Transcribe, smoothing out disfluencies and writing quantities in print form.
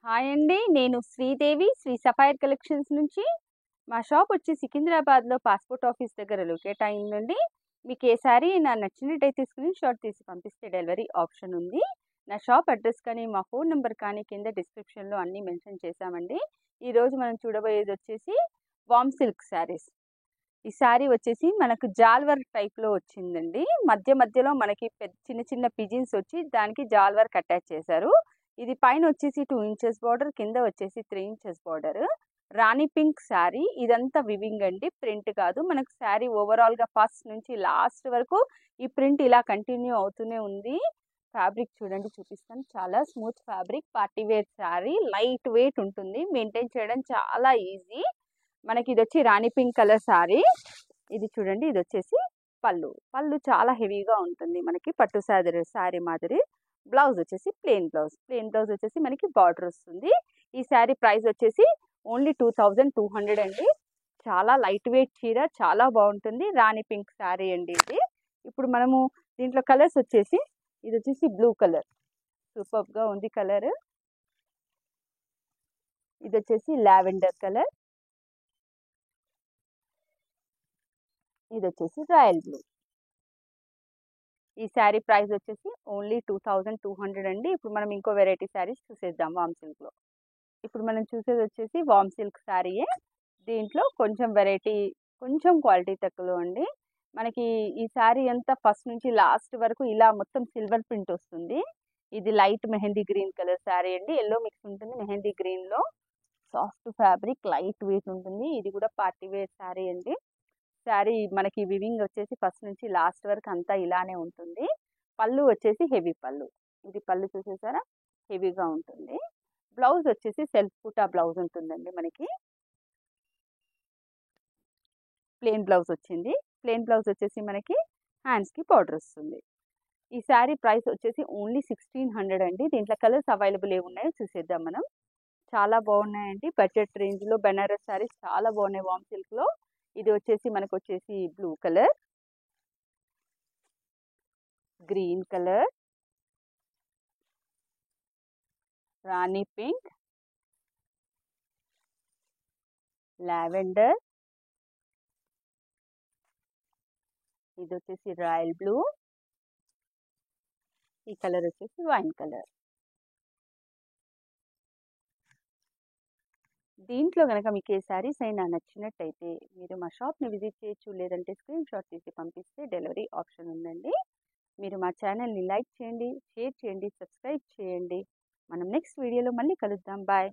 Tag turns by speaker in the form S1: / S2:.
S1: Hi అండి. నేను Sridevi Shri sapphire collections నుంచి. మా షాప్ వచ్చి సికింద్రాబాద్‌లో పాస్‌పోర్ట్ ఆఫీస్ దగ్గర లొకేట్ అయిందండి. మీకు ఏ సారీ నచ్చినట్టయితే స్క్రీన్ షాట్ తీసి పంపిస్తే డెలివరీ ఆప్షన్ ఉంది. నా షాప్ అడ్రస్ కానీ, మా ఫోన్ నంబర్ కానీ కింద డిస్క్రిప్షన్‌లో అన్నీ మెన్షన్ చేశామండి. ఈరోజు మనం చూడబోయేది వచ్చేసి వామ్ సిల్క్ శారీస్. ఈ శారీ వచ్చేసి మనకు జాల్ వర్క్ టైప్‌లో వచ్చిందండి. మధ్యలో మనకి చిన్న చిన్న పిజిన్స్ వచ్చి దానికి జాల్ వర్క్ అటాచ్ చేశారు. ఇది పైన వచ్చేసి 2 ఇంచెస్ బార్డర్, కింద వచ్చేసి 3 ఇంచెస్ బార్డర్. రాణి పింక్ శారీ. ఇదంతా వివింగ్ అండి, ప్రింట్ కాదు. మనకు శారీ ఓవరాల్‌గా ఫస్ట్ నుంచి లాస్ట్ వరకు ఈ ప్రింట్ ఇలా కంటిన్యూ అవుతూనే ఉంది. ఫ్యాబ్రిక్ చూడండి, చూపిస్తాను. చాలా smooth fabric, party wear sari, light weight ఉంటుంది. మెయింటైన్ చేయడం చాలా ఈజీ. మనకి ఇది వచ్చి రాణి పింక్ కలర్ శారీ. ఇది చూడండి, ఇది వచ్చేసి పళ్ళు చాలా హెవీగా ఉంటుంది. మనకి పట్టు శారీ మాదిరి. బ్లౌజ్ వచ్చేసి ప్లెయిన్ బ్లౌజ్ వచ్చేసి మనకి బార్డర్ వస్తుంది. ఈ శారీ ప్రైస్ వచ్చేసి ఓన్లీ 2200 అండి. చాలా లైట్ వెయిట్ చీర, చాలా బాగుంటుంది. రాణి పింక్ శారీ అండి ఇది. ఇప్పుడు మనము దీంట్లో కలర్స్ వచ్చేసి, ఇది వచ్చేసి బ్లూ కలర్, సూపర్గా ఉంది కలర్. ఇది వచ్చేసి లావెండర్ కలర్. ఇది వచ్చేసి రాయల్ బ్లూ. ఈ శారీ ప్రైస్ వచ్చేసి ఓన్లీ 2200 అండి. ఇప్పుడు మనం ఇంకో వెరైటీ శారీస్ చూసేద్దాం వామ్ సిల్క్లో. ఇప్పుడు మనం చూసేది వచ్చేసి వామ్ సిల్క్ శారీయే. దీంట్లో కొంచెం వెరైటీ, కొంచెం క్వాలిటీ తక్కువలో అండి. మనకి ఈ శారీ అంతా ఫస్ట్ నుంచి లాస్ట్ వరకు ఇలా మొత్తం సిల్వర్ ప్రింట్ వస్తుంది. ఇది light mehndi green colour saree అండి. ఎల్లో మిక్స్ ఉంటుంది మెహందీ గ్రీన్లో. సాఫ్ట్ ఫ్యాబ్రిక్, లైట్ వెయిట్ ఉంటుంది. ఇది కూడా పార్టీ వేర్ శారీ అండి. శారీ మనకి వివింగ్ వచ్చేసి ఫస్ట్ నుంచి లాస్ట్ వరకు అంతా ఇలానే ఉంటుంది. పళ్ళు వచ్చేసి హెవీ పళ్ళు. ఇది పళ్ళు చూసేసారా, హెవీగా ఉంటుంది. బ్లౌజ్ వచ్చేసి సెల్ఫ్ బూటా బ్లౌజ్ ఉంటుందండి. మనకి ప్లెయిన్ బ్లౌజ్ వచ్చింది. ప్లెయిన్ బ్లౌజ్ వచ్చేసి మనకి హ్యాండ్స్కి బార్డర్ వస్తుంది. ఈ శారీ ప్రైస్ వచ్చేసి ఓన్లీ 1600 అండి. దీంట్లో కలర్స్ అవైలబుల్ ఏమున్నాయో చూసేద్దాం మనం. చాలా బాగున్నాయండి. బడ్జెట్ రేంజ్లో బెనారస్ శారీస్ చాలా బాగున్నాయి వామ్ సిల్క్లో. ఇది వచ్చేసి మనకు వచ్చేసి బ్లూ కలర్, గ్రీన్ కలర్, రాణి పింక్, లావెండర్, ఇది వచ్చేసి రాయల్ బ్లూ, ఈ కలర్ వచ్చేసి వైన్ కలర్. దీంట్లో కనుక మీకు ఏ శారీస్ అయినా నచ్చినట్టయితే మీరు మా షాప్ని విజిట్ చేయొచ్చు, లేదంటే స్క్రీన్ షాట్ తీసి పంపిస్తే డెలివరీ ఆప్షన్ ఉందండి. మీరు మా ఛానల్ని లైక్ చేయండి, షేర్ చేయండి, సబ్స్క్రైబ్ చేయండి. మనం నెక్స్ట్ వీడియోలో మళ్ళీ కలుద్దాం. బాయ్.